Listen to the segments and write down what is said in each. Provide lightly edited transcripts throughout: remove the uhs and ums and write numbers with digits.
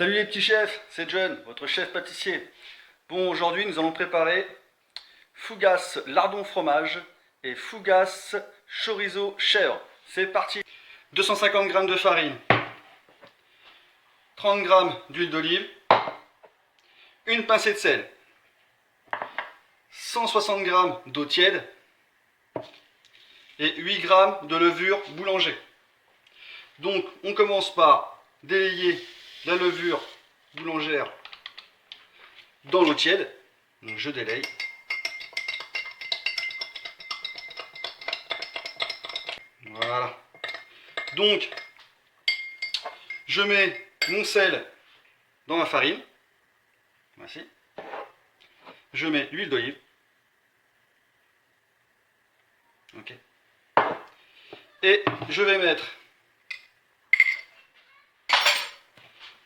Salut les petits chefs, c'est John, votre chef pâtissier. Bon, aujourd'hui nous allons préparer fougasse lardon fromage et fougasse chorizo chèvre. C'est parti. 250 g de farine, 30 g d'huile d'olive, une pincée de sel, 160 g d'eau tiède et 8 g de levure boulanger. Donc on commence par délayer la levure boulangère dans l'eau tiède. Donc je délaye. Voilà. Donc je mets mon sel dans ma farine. Voici. Je mets l'huile d'olive. Ok. Et je vais mettre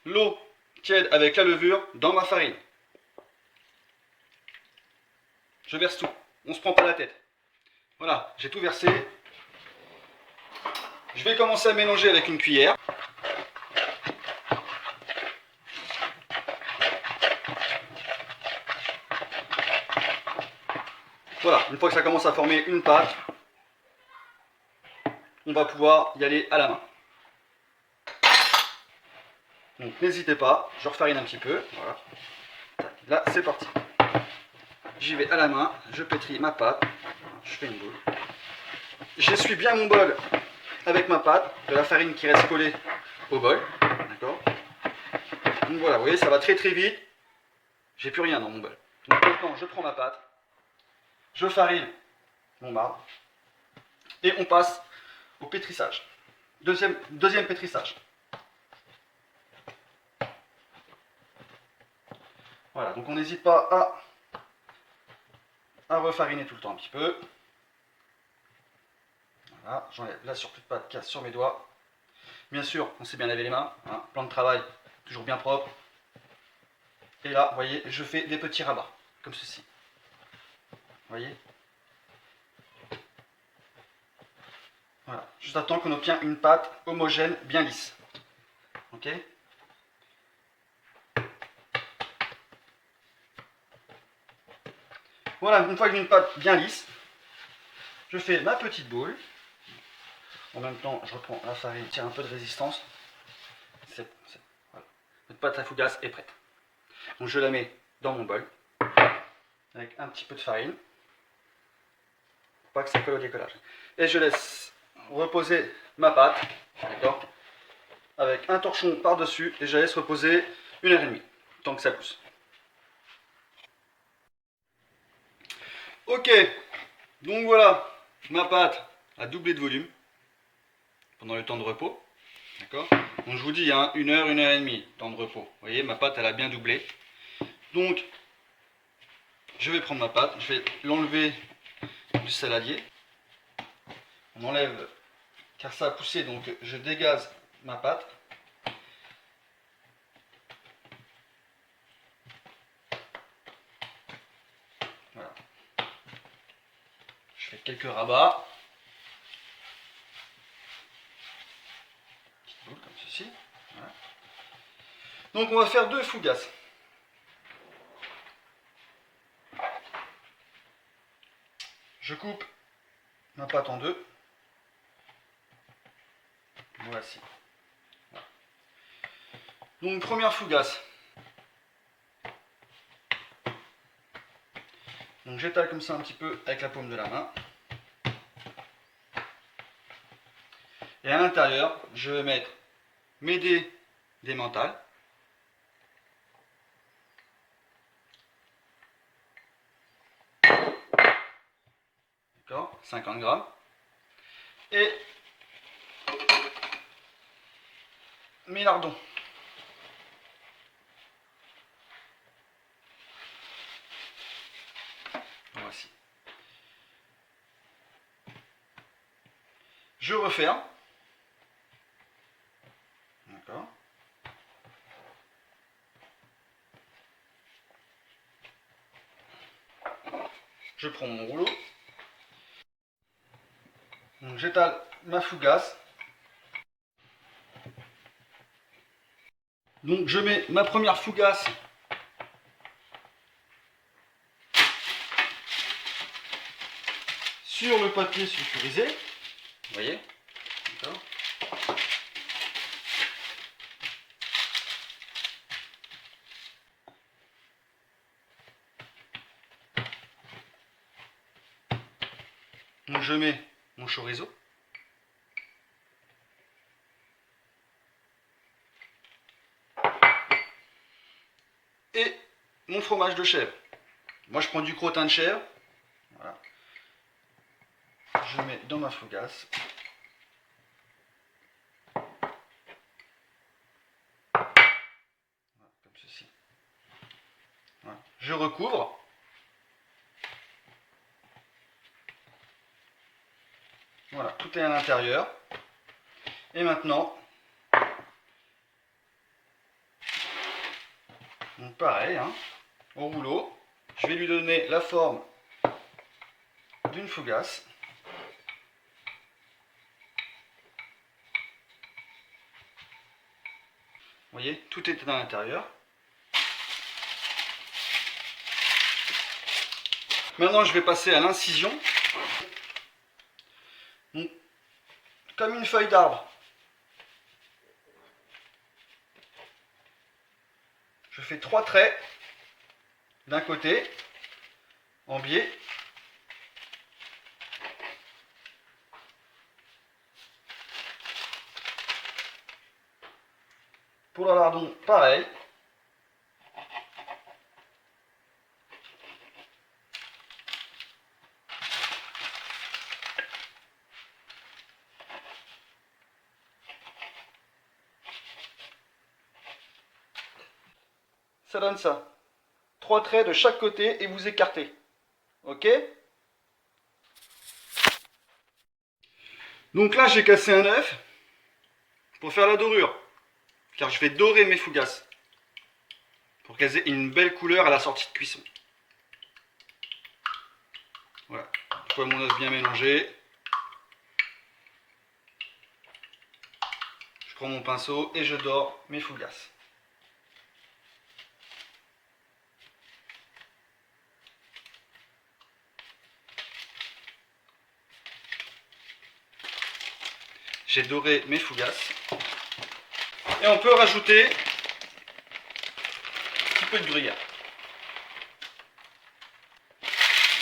l'eau tiède avec la levure dans ma farine. Je verse tout. On ne se prend pas la tête. Voilà, j'ai tout versé. Je vais commencer à mélanger avec une cuillère. Voilà, une fois que ça commence à former une pâte, on va pouvoir y aller à la main. Donc n'hésitez pas, je refarine un petit peu. Voilà. Là, c'est parti. J'y vais à la main, je pétris ma pâte. Je fais une boule. J'essuie bien mon bol avec ma pâte, de la farine qui reste collée au bol. D'accord. Donc voilà, vous voyez, ça va très très vite. J'ai plus rien dans mon bol. Donc maintenant, je prends ma pâte, je farine mon marbre et on passe au pétrissage. Deuxième pétrissage. Voilà, donc on n'hésite pas à refariner tout le temps un petit peu. Voilà, j'enlève la surplus de pâte casse sur mes doigts. Bien sûr, on s'est bien lavé les mains, hein, plan de travail toujours bien propre. Et là, vous voyez, je fais des petits rabats, comme ceci. Vous voyez? Voilà, juste attends qu'on obtient une pâte homogène, bien lisse. Ok? Voilà, une fois que j'ai une pâte bien lisse, je fais ma petite boule. En même temps, je reprends la farine, tire un peu de résistance. Voilà. Notre pâte à fougasse est prête. Donc je la mets dans mon bol, avec un petit peu de farine, pour pas que ça colle au décollage. Et je laisse reposer ma pâte, d'accord, avec un torchon par-dessus, et je la laisse reposer 1h30, tant que ça pousse. Ok, donc voilà, ma pâte a doublé de volume pendant le temps de repos. D'accord. Donc je vous dis, hein, 1h, 1h30, temps de repos. Vous voyez, ma pâte, elle a bien doublé. Donc, je vais prendre ma pâte, je vais l'enlever du saladier. On enlève, car ça a poussé, donc je dégaze ma pâte. Voilà. Je fais quelques rabats. Petite boule comme ceci. Voilà. Donc on va faire 2 fougasses. Je coupe ma pâte en 2. Voici. Voilà. Donc première fougasse. Donc j'étale comme ça un petit peu avec la paume de la main. Et à l'intérieur, je vais mettre mes dés d'emmental. D'accord, 50 grammes. Et mes lardons. Voici. Je referme. D'accord. Je prends mon rouleau. Donc j'étale ma fougasse. Donc je mets ma première fougasse sur le papier sulfurisé. Vous voyez? D'accord. Donc je mets mon chorizo. Et mon fromage de chèvre. Moi je prends du crottin de chèvre. Voilà. Je mets dans ma fougasse. Voilà, comme ceci. Voilà. Je recouvre. Voilà, tout est à l'intérieur. Et maintenant, donc pareil, hein, au rouleau, je vais lui donner la forme d'une fougasse. Vous voyez, tout est à l'intérieur. Maintenant, je vais passer à l'incision. Comme une feuille d'arbre. Je fais 3 traits d'un côté, en biais. Pour la lardon, pareil. Ça donne ça. 3 traits de chaque côté et vous écartez. Ok? Donc là, j'ai cassé un œuf pour faire la dorure. Car je vais dorer mes fougasses. Pour qu'elles aient une belle couleur à la sortie de cuisson. Voilà. Une fois mon œuf bien mélangé, je prends mon pinceau et je dore mes fougasses. J'ai doré mes fougasses. Et on peut rajouter un petit peu de gruyère.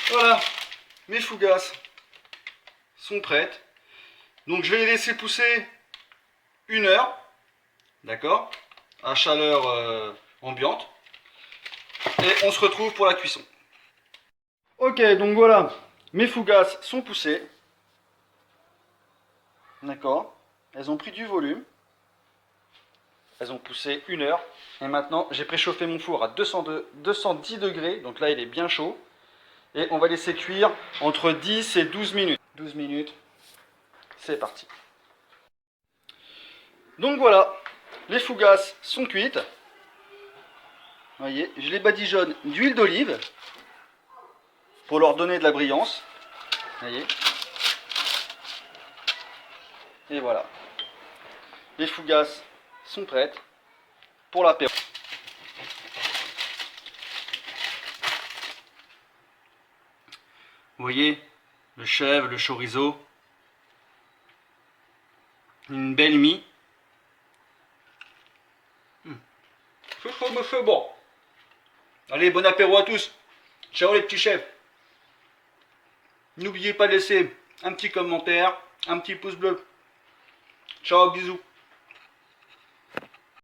Voilà, mes fougasses sont prêtes. Donc je vais les laisser pousser 1 heure. D'accord? À chaleur ambiante. Et on se retrouve pour la cuisson. Ok, donc voilà, mes fougasses sont poussées. D'accord? Elles ont pris du volume. Elles ont poussé 1 heure. Et maintenant, j'ai préchauffé mon four à 210 degrés. Donc là, il est bien chaud. Et on va laisser cuire entre 10 et 12 minutes. 12 minutes, c'est parti. Donc voilà, les fougasses sont cuites. Vous voyez, je les badigeonne d'huile d'olive pour leur donner de la brillance. Vous voyez. Et voilà. Les fougasses sont prêtes pour l'apéro. Vous voyez, le chèvre, le chorizo. Une belle mie. C'est bon. Allez, bon apéro à tous. Ciao les petits chefs. N'oubliez pas de laisser un petit commentaire, un petit pouce bleu. Ciao, bisous.